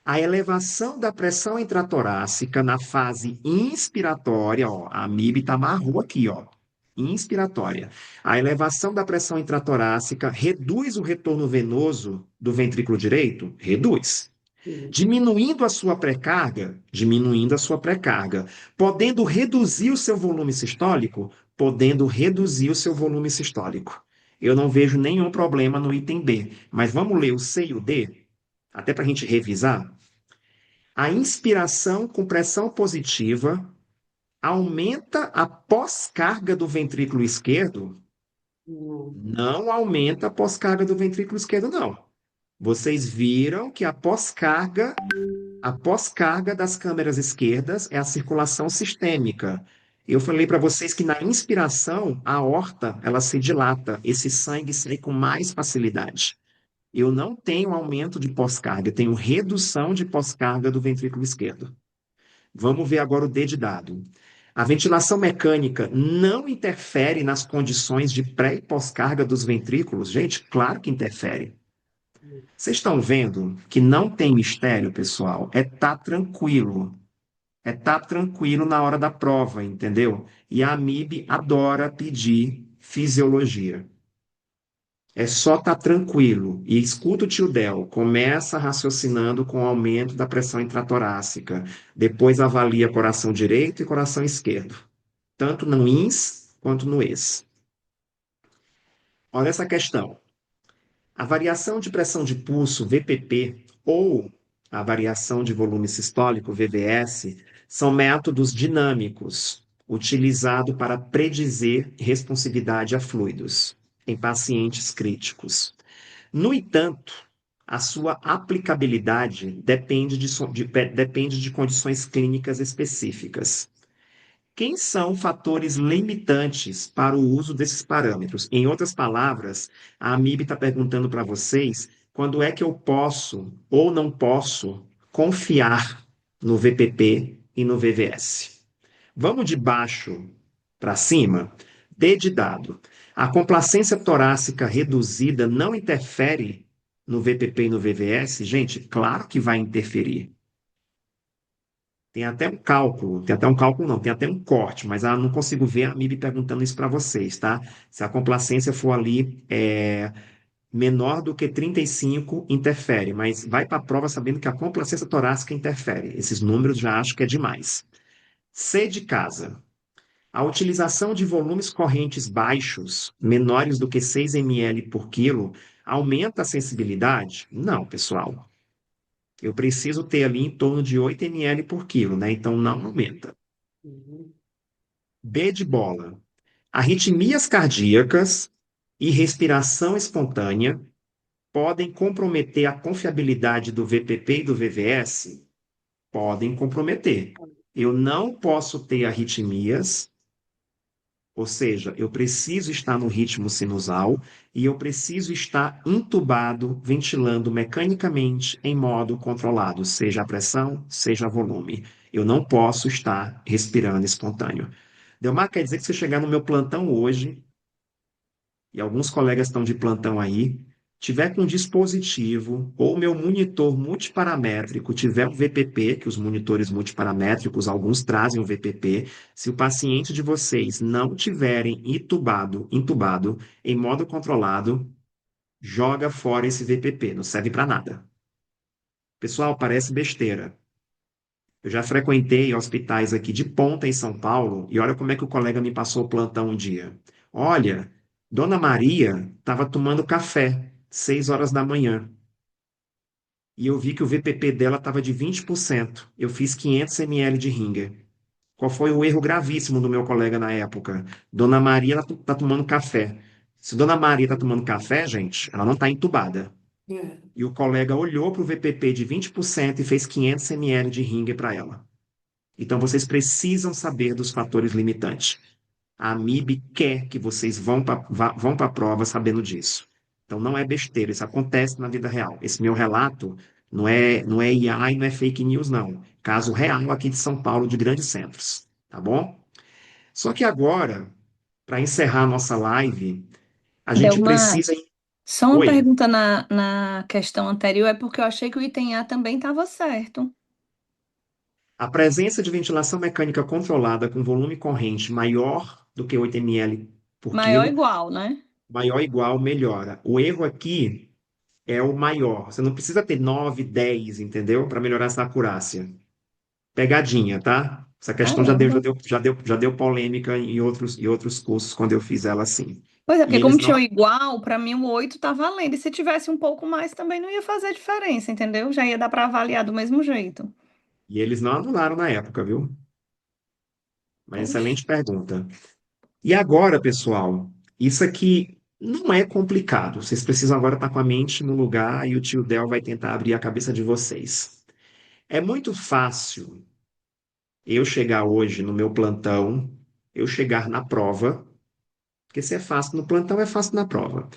A elevação da pressão intratorácica na fase inspiratória, ó, a MIB está marrom aqui, ó, inspiratória. A elevação da pressão intratorácica reduz o retorno venoso do ventrículo direito? Reduz. Diminuindo a sua pré-carga, diminuindo a sua pré-carga, podendo reduzir o seu volume sistólico, podendo reduzir o seu volume sistólico. eu não vejo nenhum problema no item B. Mas vamos ler o C e o D, até para a gente revisar. A inspiração com pressão positiva aumenta a pós-carga do ventrículo esquerdo? Não. Não aumenta a pós-carga do ventrículo esquerdo, não. Vocês viram que a pós-carga das câmeras esquerdas é a circulação sistêmica. Eu falei para vocês que na inspiração, a aorta, ela se dilata, esse sangue sai com mais facilidade. Eu não tenho aumento de pós-carga, eu tenho redução de pós-carga do ventrículo esquerdo. Vamos ver agora o D de dado. A ventilação mecânica não interfere nas condições de pré e pós-carga dos ventrículos? Gente, claro que interfere. Vocês estão vendo que não tem mistério, pessoal? É tá tranquilo. É tá tranquilo na hora da prova, entendeu? E a AMIB adora pedir fisiologia. É só estar tranquilo e escuta o tio Del. Começa raciocinando com o aumento da pressão intratorácica. Depois avalia coração direito e coração esquerdo, tanto no INS quanto no ES. Olha essa questão. A variação de pressão de pulso, VPP, ou a variação de volume sistólico, VVS, são métodos dinâmicos utilizados para predizer responsividade a fluidos em pacientes críticos. No entanto, a sua aplicabilidade depende de condições clínicas específicas. Quem são fatores limitantes para o uso desses parâmetros? Em outras palavras, a AMIB está perguntando para vocês quando é que eu posso ou não posso confiar no VPP e no VVS. Vamos de baixo para cima? D de dado. A complacência torácica reduzida não interfere no VPP e no VVS? Gente, claro que vai interferir. Tem até um cálculo não, tem até um corte, mas eu não consigo ver a MIB perguntando isso para vocês, tá? Se a complacência for ali menor do que 35, interfere, mas vai para a prova sabendo que a complacência torácica interfere. Esses números já acho que é demais. C de casa. A utilização de volumes correntes baixos, menores do que 6 ml por quilo, aumenta a sensibilidade? Não, pessoal. Eu preciso ter ali em torno de 8 ml por quilo, né? Então não aumenta. Uhum. B de bola. Arritmias cardíacas e respiração espontânea podem comprometer a confiabilidade do VPP e do VVS? Podem comprometer. Eu não posso ter arritmias, ou seja, eu preciso estar no ritmo sinusal e eu preciso estar intubado, ventilando mecanicamente em modo controlado, seja a pressão, seja a volume. Eu não posso estar respirando espontâneo. Delmar, quer dizer que se eu chegar no meu plantão hoje, e alguns colegas estão de plantão aí, tiver com um dispositivo ou meu monitor multiparamétrico tiver um VPP, que os monitores multiparamétricos, alguns trazem o VPP, se o paciente de vocês não tiverem intubado em modo controlado, joga fora esse VPP, não serve para nada. Pessoal, parece besteira. Eu já frequentei hospitais aqui de ponta em São Paulo e olha como é que o colega me passou o plantão um dia. Olha, Dona Maria estava tomando café, 6 horas da manhã, e eu vi que o VPP dela estava de 20%. Eu fiz 500 ml de Ringer. Qual foi o erro gravíssimo do meu colega na época? Dona Maria está tomando café. Se Dona Maria está tomando café, gente, ela não está entubada. É. E o colega olhou para o VPP de 20% e fez 500 ml de Ringer para ela. Então, vocês precisam saber dos fatores limitantes. A AMIB quer que vocês vão para a prova sabendo disso. Então, não é besteira, isso acontece na vida real. Esse meu relato não é IA e não é fake news, não. Caso real aqui de São Paulo, de grandes centros. Tá bom? Só que agora, para encerrar a nossa live, a gente Delmar, precisa. só uma Oi. pergunta na questão anterior, é porque eu achei que o item A também estava certo. A presença de ventilação mecânica controlada com volume corrente maior do que 8 ml por Maior ou quilo, igual, né? maior ou igual, melhora. O erro aqui é o maior. Você não precisa ter 9, 10, entendeu? Para melhorar essa acurácia. Pegadinha, tá? Essa questão já deu, já Caramba. deu, já deu, já deu polêmica em outros cursos quando eu fiz ela assim. Pois é, E porque eles como não, tinha o igual, para mim o 8 tá valendo. E se tivesse um pouco mais também não ia fazer diferença, entendeu? Já ia dar para avaliar do mesmo jeito. e eles não anularam na época, viu? Mas Poxa. excelente pergunta. E agora, pessoal, isso aqui não é complicado. Vocês precisam agora estar com a mente no lugar e o tio Del vai tentar abrir a cabeça de vocês. É muito fácil eu chegar hoje no meu plantão, eu chegar na prova, porque se é fácil no plantão, é fácil na prova.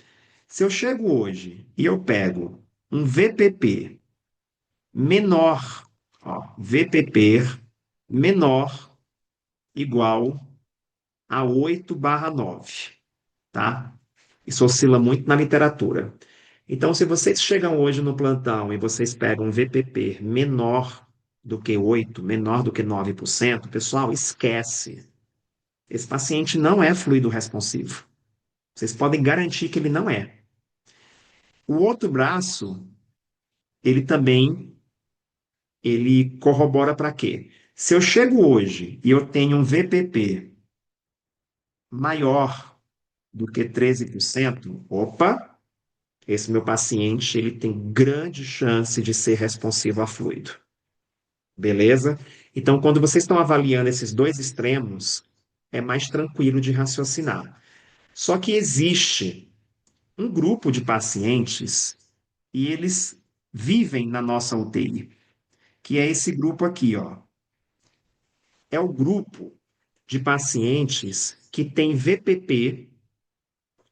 Se eu chego hoje e eu pego um VPP menor, ó, VPP menor igual a 8/9, tá? Isso oscila muito na literatura. Então, se vocês chegam hoje no plantão e vocês pegam um VPP menor do que 8, menor do que 9%, pessoal, esquece. Esse paciente não é fluido responsivo. Vocês podem garantir que ele não é. O outro braço, ele também, ele corrobora para quê? Se eu chego hoje e eu tenho um VPP maior do que 13%, opa, esse meu paciente, ele tem grande chance de ser responsivo a fluido. Beleza? Então, quando vocês estão avaliando esses dois extremos, é mais tranquilo de raciocinar. Só que existe um grupo de pacientes e eles vivem na nossa UTI, que é esse grupo aqui, ó. É o grupo de pacientes que tem VPP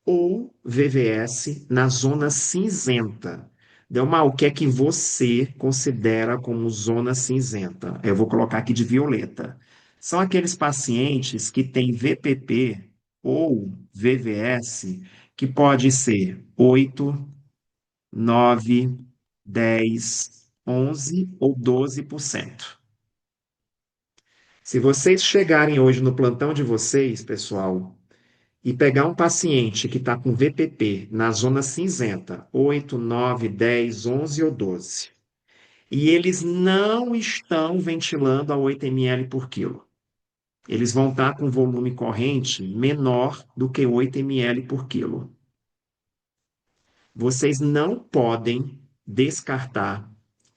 ou VVS na zona cinzenta. Delmar, o que é que você considera como zona cinzenta? Eu vou colocar aqui de violeta. São aqueles pacientes que têm VPP ou VVS que pode ser 8, 9, 10, 11 ou 12%. Se vocês chegarem hoje no plantão de vocês, pessoal, e pegar um paciente que está com VPP na zona cinzenta, 8, 9, 10, 11 ou 12, e eles não estão ventilando a 8 ml por quilo, eles vão estar com volume corrente menor do que 8 ml por quilo. Vocês não podem descartar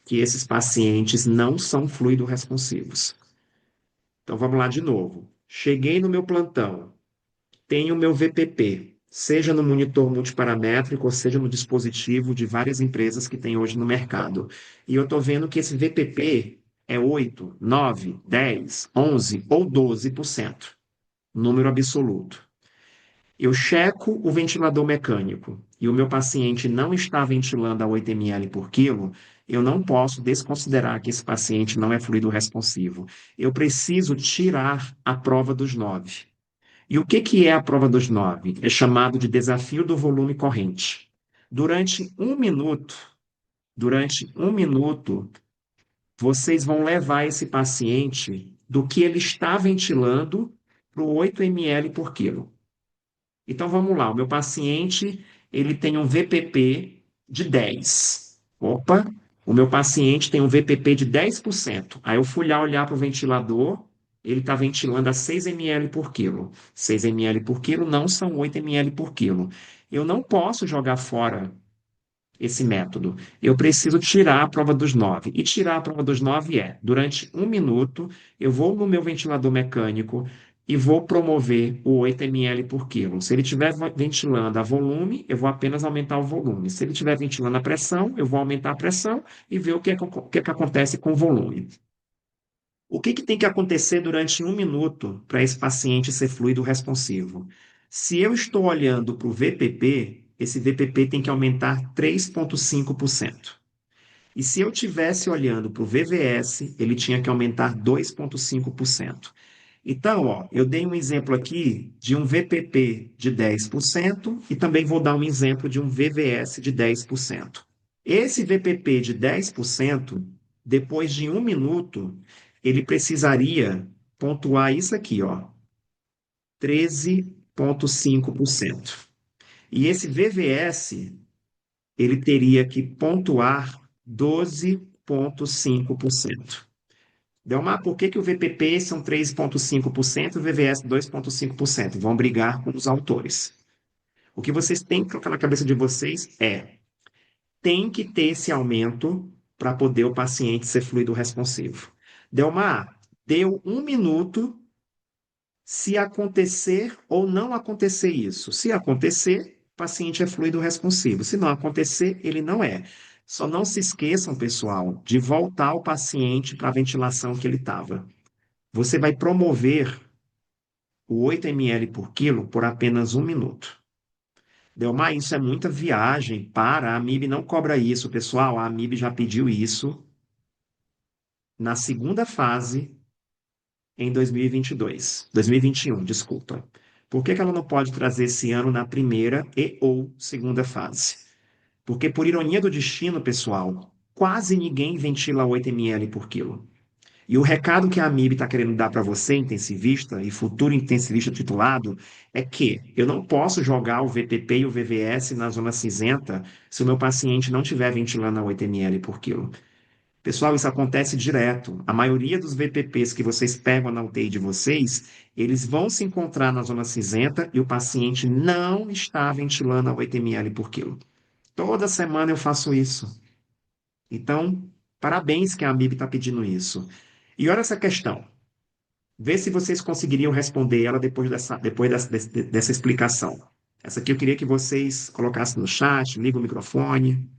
que esses pacientes não são fluido responsivos. Então vamos lá de novo. Cheguei no meu plantão, tenho o meu VPP, seja no monitor multiparamétrico ou seja no dispositivo de várias empresas que tem hoje no mercado. E eu estou vendo que esse VPP é 8, 9, 10, 11 ou 12%, número absoluto. Eu checo o ventilador mecânico e o meu paciente não está ventilando a 8 ml por quilo, eu não posso desconsiderar que esse paciente não é fluido responsivo. Eu preciso tirar a prova dos 9. E o que que é a prova dos 9? É chamado de desafio do volume corrente. Durante durante um minuto, vocês vão levar esse paciente do que ele está ventilando para o 8 ml por quilo. Então vamos lá, o meu paciente, ele tem um VPP de 10. Opa, o meu paciente tem um VPP de 10%. Aí eu fui lá olhar para o ventilador, ele está ventilando a 6 ml por quilo. 6 ml por quilo não são 8 ml por quilo. Eu não posso jogar fora esse método. Eu preciso tirar a prova dos 9. E tirar a prova dos 9 é, durante um minuto, eu vou no meu ventilador mecânico e vou promover o 8 ml por quilo. Se ele estiver ventilando a volume, eu vou apenas aumentar o volume. Se ele estiver ventilando a pressão, eu vou aumentar a pressão e ver o que é que acontece com o volume. O que que tem que acontecer durante um minuto para esse paciente ser fluido responsivo? Se eu estou olhando para o VPP, esse VPP tem que aumentar 3,5%. E se eu estivesse olhando para o VVS, ele tinha que aumentar 2,5%. Então, ó, eu dei um exemplo aqui de um VPP de 10% e também vou dar um exemplo de um VVS de 10%. Esse VPP de 10%, depois de um minuto, ele precisaria pontuar isso aqui, ó, 13,5%. E esse VVS, ele teria que pontuar 12,5%. Delmar, por que que o VPP são 3,5% e o VVS 2,5%? Vão brigar com os autores. O que vocês têm que colocar na cabeça de vocês é: tem que ter esse aumento para poder o paciente ser fluido responsivo. Delmar, deu 1 minuto se acontecer ou não acontecer isso. Se acontecer, o paciente é fluido responsivo. Se não acontecer, ele não é. Só não se esqueçam, pessoal, de voltar o paciente para a ventilação que ele estava. Você vai promover o 8 ml por quilo por apenas 1 minuto. Delmar, isso é muita viagem. Para, a AMIB não cobra isso, pessoal. A AMIB já pediu isso na segunda fase em 2022, 2021, desculpa. Por que que ela não pode trazer esse ano na primeira e ou segunda fase? Porque, por ironia do destino, pessoal, quase ninguém ventila 8 ml por quilo. E o recado que a AMIB está querendo dar para você, intensivista e futuro intensivista titulado, é que eu não posso jogar o VPP e o VVS na zona cinzenta se o meu paciente não estiver ventilando a 8 ml por quilo. Pessoal, isso acontece direto. A maioria dos VPPs que vocês pegam na UTI de vocês, eles vão se encontrar na zona cinzenta e o paciente não está ventilando a 8 ml por quilo. Toda semana eu faço isso. Então, parabéns que a AMIB está pedindo isso. E olha essa questão. Vê se vocês conseguiriam responder ela depois dessa explicação. Essa aqui eu queria que vocês colocassem no chat, liga o microfone.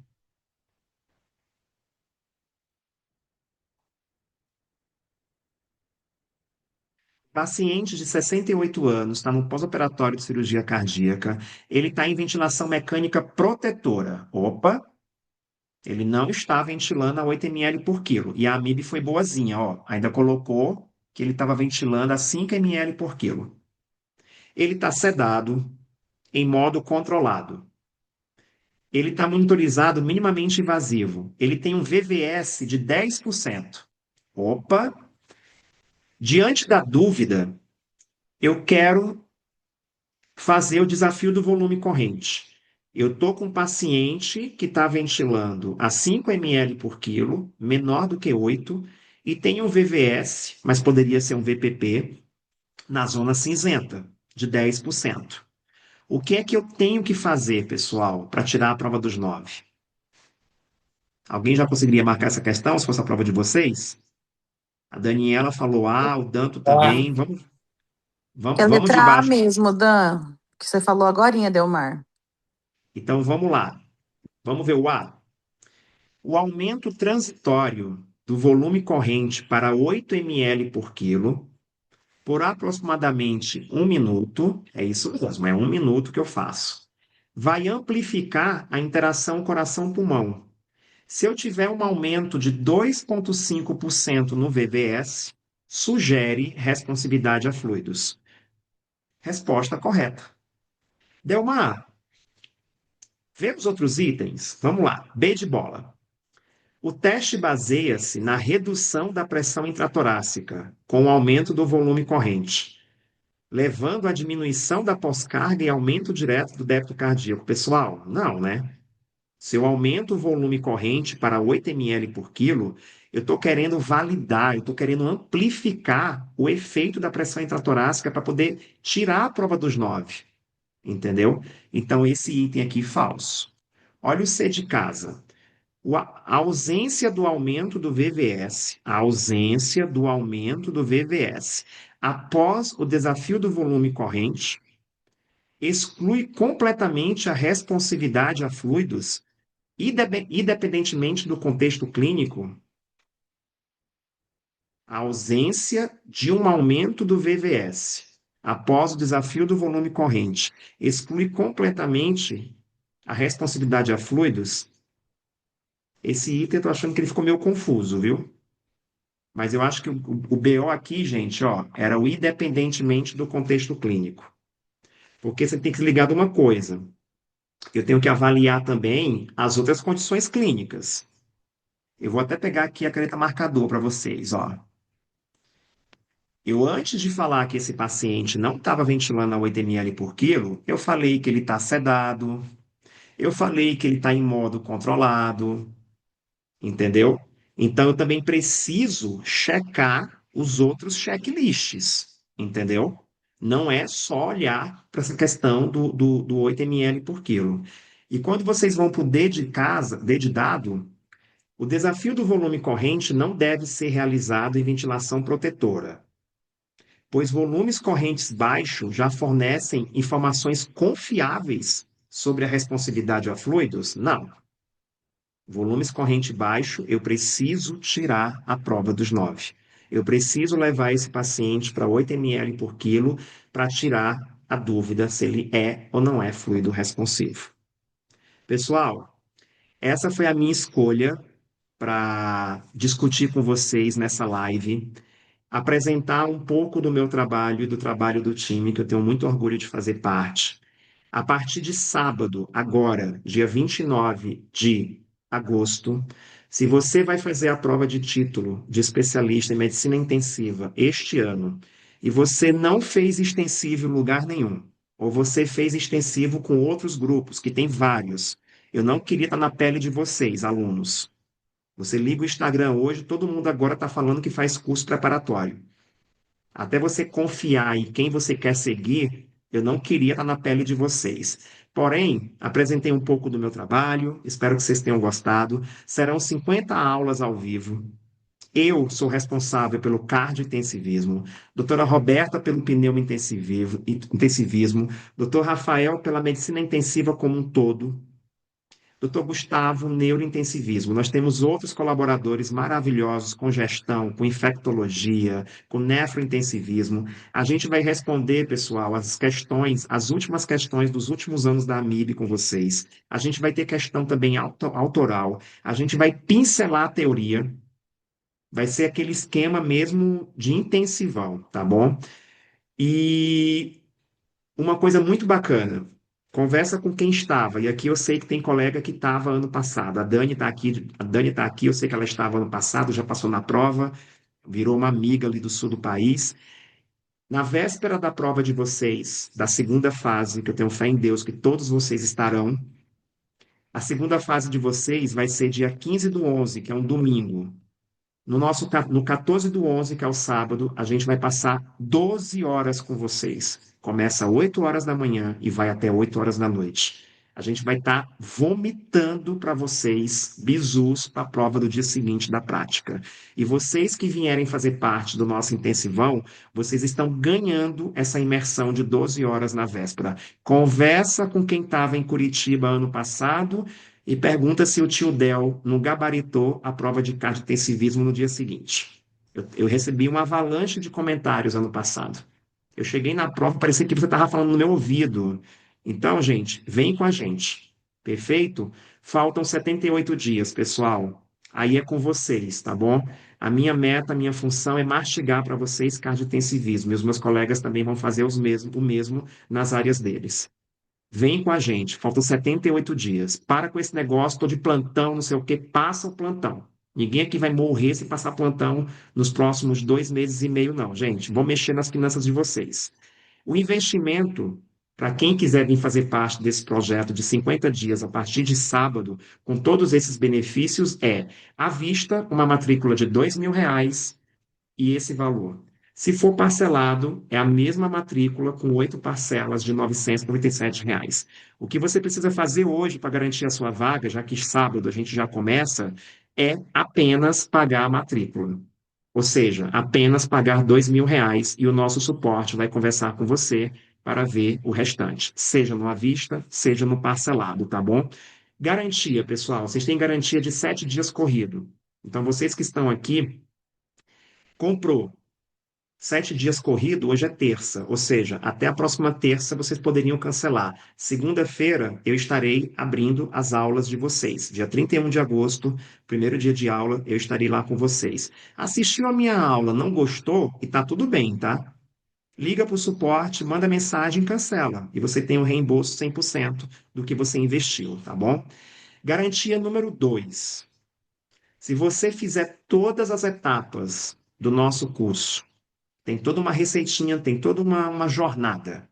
Paciente de 68 anos, está no pós-operatório de cirurgia cardíaca, ele está em ventilação mecânica protetora. Opa, ele não está ventilando a 8 ml por quilo. E a AMIB foi boazinha, ó, ainda colocou que ele estava ventilando a 5 ml por quilo. Ele está sedado, em modo controlado. Ele está monitorizado minimamente invasivo. Ele tem um VVS de 10%. Opa! Diante da dúvida, eu quero fazer o desafio do volume corrente. Eu estou com um paciente que está ventilando a 5 ml por quilo, menor do que 8, e tem um VVS, mas poderia ser um VPP, na zona cinzenta, de 10%. O que é que eu tenho que fazer, pessoal, para tirar a prova dos 9? Alguém já conseguiria marcar essa questão, se fosse a prova de vocês? A Daniela falou A, o Danto também. Vamos, É vamos, a vamos de letra A baixo. mesmo, Dan, que você falou agorinha, Delmar. Então vamos lá. Vamos ver o A. O aumento transitório do volume corrente para 8 ml por quilo por aproximadamente 1 minuto, é isso mesmo, é 1 minuto que eu faço, vai amplificar a interação coração-pulmão. Se eu tiver um aumento de 2,5% no VVS, sugere responsividade a fluidos. Resposta correta. Delmar, vê os outros itens. Vamos lá. B de bola. O teste baseia-se na redução da pressão intratorácica com o aumento do volume corrente, levando à diminuição da pós-carga e aumento direto do débito cardíaco. Pessoal, não, né? Se eu aumento o volume corrente para 8 ml por quilo, eu estou querendo validar, eu estou querendo amplificar o efeito da pressão intratorácica para poder tirar a prova dos 9. Entendeu? Então, esse item aqui falso. Olha o C de casa. A ausência do aumento do VVS, a ausência do aumento do VVS após o desafio do volume corrente exclui completamente a responsividade a fluidos, independentemente do contexto clínico. A ausência de um aumento do VVS após o desafio do volume corrente exclui completamente a responsividade a fluidos. Esse item eu tô achando que ele ficou meio confuso, viu? Mas eu acho que o BO aqui, gente, ó, era o independentemente do contexto clínico. Porque você tem que se ligar de uma coisa. Eu tenho que avaliar também as outras condições clínicas. Eu vou até pegar aqui a caneta marcador para vocês, ó. Eu, antes de falar que esse paciente não estava ventilando a 8 ml por quilo, eu falei que ele está sedado, eu falei que ele está em modo controlado, entendeu? Então, eu também preciso checar os outros checklists, entendeu? Não é só olhar para essa questão do 8 ml por quilo. E quando vocês vão para o D de casa, D de dado, o desafio do volume corrente não deve ser realizado em ventilação protetora, pois volumes correntes baixos já fornecem informações confiáveis sobre a responsividade a fluidos? Não. Volumes corrente baixo, eu preciso tirar a prova dos 9. Eu preciso levar esse paciente para 8 ml por quilo para tirar a dúvida se ele é ou não é fluido responsivo. Pessoal, essa foi a minha escolha para discutir com vocês nessa live, apresentar um pouco do meu trabalho e do trabalho do time, que eu tenho muito orgulho de fazer parte. A partir de sábado, agora, dia 29 de agosto, se você vai fazer a prova de título de especialista em medicina intensiva este ano e você não fez extensivo em lugar nenhum, ou você fez extensivo com outros grupos, que tem vários, eu não queria estar na pele de vocês, alunos. Você liga o Instagram hoje, todo mundo agora está falando que faz curso preparatório. Até você confiar em quem você quer seguir, eu não queria estar na pele de vocês. Porém, apresentei um pouco do meu trabalho, espero que vocês tenham gostado. Serão 50 aulas ao vivo. Eu sou responsável pelo cardiointensivismo, doutora Roberta pelo intensivismo, doutor Rafael pela medicina intensiva como um todo, Dr. Gustavo, neurointensivismo. Nós temos outros colaboradores maravilhosos com gestão, com infectologia, com nefrointensivismo. A gente vai responder, pessoal, as questões, as últimas questões dos últimos anos da AMIB com vocês. A gente vai ter questão também autoral. A gente vai pincelar a teoria. Vai ser aquele esquema mesmo de intensivão, tá bom? E uma coisa muito bacana, conversa com quem estava, e aqui eu sei que tem colega que estava ano passado. A Dani está aqui, eu sei que ela estava ano passado, já passou na prova, virou uma amiga ali do sul do país. Na véspera da prova de vocês, da segunda fase, que eu tenho fé em Deus que todos vocês estarão, a segunda fase de vocês vai ser dia 15/11, que é um domingo. No 14/11, que é o sábado, a gente vai passar 12 horas com vocês. Começa às 8 horas da manhã e vai até 8 horas da noite. A gente vai estar vomitando para vocês bizus para a prova do dia seguinte da prática. E vocês que vierem fazer parte do nosso intensivão, vocês estão ganhando essa imersão de 12 horas na véspera. Conversa com quem estava em Curitiba ano passado e pergunta se o tio Del não gabaritou a prova de cardiointensivismo no dia seguinte. Eu recebi uma avalanche de comentários ano passado. Eu cheguei na prova, parecia que você estava falando no meu ouvido. Então, gente, vem com a gente. Perfeito? Faltam 78 dias, pessoal. Aí é com vocês, tá bom? A minha meta, a minha função é mastigar para vocês cardiointensivismo. E os meus colegas também vão fazer o mesmo nas áreas deles. Vem com a gente, faltam 78 dias. Para com esse negócio, estou de plantão, não sei o quê, passa o plantão. Ninguém aqui vai morrer se passar plantão nos próximos 2 meses e meio, não, gente. Vou mexer nas finanças de vocês. O investimento, para quem quiser vir fazer parte desse projeto de 50 dias a partir de sábado, com todos esses benefícios, é à vista uma matrícula de R$ 2.000 e esse valor. Se for parcelado, é a mesma matrícula com 8 parcelas de R$ 997. O que você precisa fazer hoje para garantir a sua vaga, já que sábado a gente já começa, é apenas pagar a matrícula. Ou seja, apenas pagar R$ 2.000 e o nosso suporte vai conversar com você para ver o restante, seja no à vista, seja no parcelado, tá bom? Garantia, pessoal, vocês têm garantia de 7 dias corrido. Então, vocês que estão aqui, comprou 7 dias corrido, hoje é terça, ou seja, até a próxima terça vocês poderiam cancelar. Segunda-feira eu estarei abrindo as aulas de vocês. Dia 31 de agosto, primeiro dia de aula, eu estarei lá com vocês. Assistiu a minha aula, não gostou? E tá tudo bem, tá? Liga para o suporte, manda mensagem e cancela. E você tem o reembolso 100% do que você investiu, tá bom? Garantia número 2. Se você fizer todas as etapas do nosso curso, tem toda uma receitinha, tem toda uma jornada.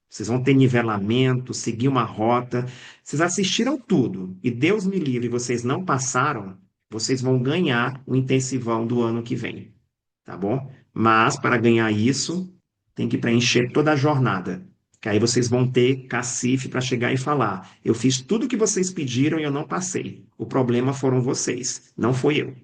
Vocês vão ter nivelamento, seguir uma rota. Vocês assistiram tudo e Deus me livre, vocês não passaram, vocês vão ganhar o intensivão do ano que vem, tá bom? Mas para ganhar isso, tem que preencher toda a jornada. Que aí vocês vão ter cacife para chegar e falar: eu fiz tudo o que vocês pediram e eu não passei. O problema foram vocês, não foi eu.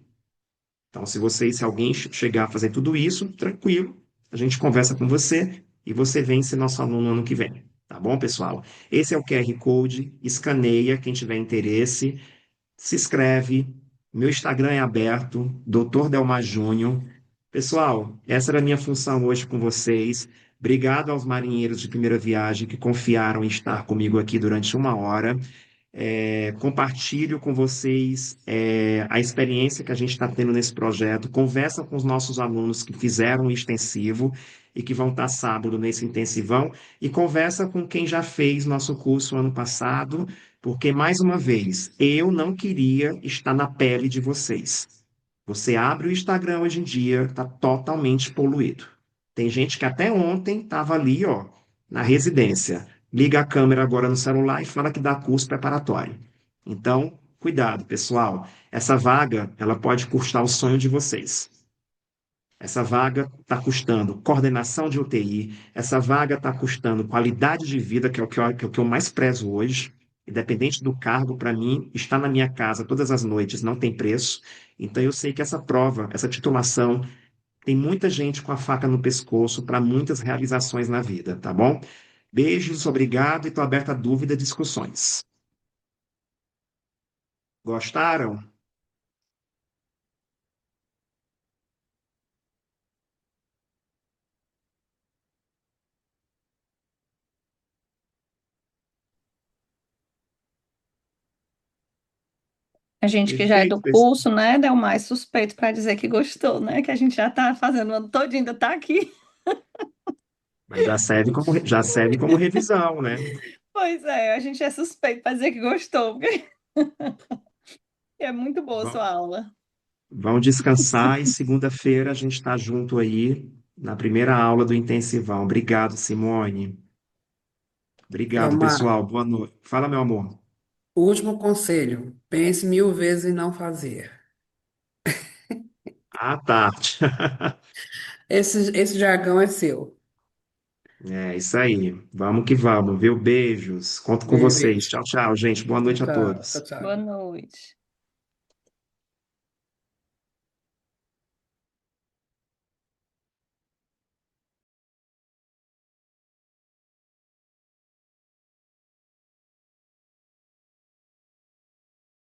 Então, se alguém chegar a fazer tudo isso, tranquilo, a gente conversa com você e você vem ser nosso aluno ano que vem. Tá bom, pessoal? Esse é o QR Code, escaneia quem tiver interesse, se inscreve. Meu Instagram é aberto, Dr. Delmar Júnior. Pessoal, essa era a minha função hoje com vocês. Obrigado aos marinheiros de primeira viagem que confiaram em estar comigo aqui durante uma hora. Compartilho com vocês a experiência que a gente está tendo nesse projeto. Conversa com os nossos alunos que fizeram o extensivo e que vão estar sábado nesse intensivão. E conversa com quem já fez nosso curso ano passado, porque, mais uma vez, eu não queria estar na pele de vocês. Você abre o Instagram hoje em dia, está totalmente poluído. Tem gente que até ontem estava ali, ó, na residência. Liga a câmera agora no celular e fala que dá curso preparatório. Então, cuidado, pessoal. Essa vaga, ela pode custar o sonho de vocês. Essa vaga está custando coordenação de UTI, essa vaga está custando qualidade de vida, que é o que eu mais prezo hoje. Independente do cargo, para mim, estar na minha casa todas as noites não tem preço. Então, eu sei que essa prova, essa titulação, tem muita gente com a faca no pescoço para muitas realizações na vida, tá bom? Beijos, obrigado e estou aberto a dúvidas e discussões. Gostaram? A gente que já é Perfeito, do curso, né, deu mais suspeito para dizer que gostou, né? Que a gente já está fazendo o ano todo e ainda está aqui. mas já serve como revisão, né? Pois é, a gente é suspeito para dizer que gostou, porque é muito boa a Vão, sua aula. vão descansar e segunda-feira a gente está junto aí na primeira aula do intensivão. Obrigado, Simone. Obrigado, Delmar, pessoal. Boa noite. Fala, meu amor. último conselho: pense 1000 vezes em não fazer. Ah, tá. Esse jargão é seu. É isso aí. Vamos que vamos, viu? Beijos. Conto com vocês. Beijo. Tchau, tchau, gente. Boa Tchau, noite a tchau. Tchau, todos. Boa tchau. noite.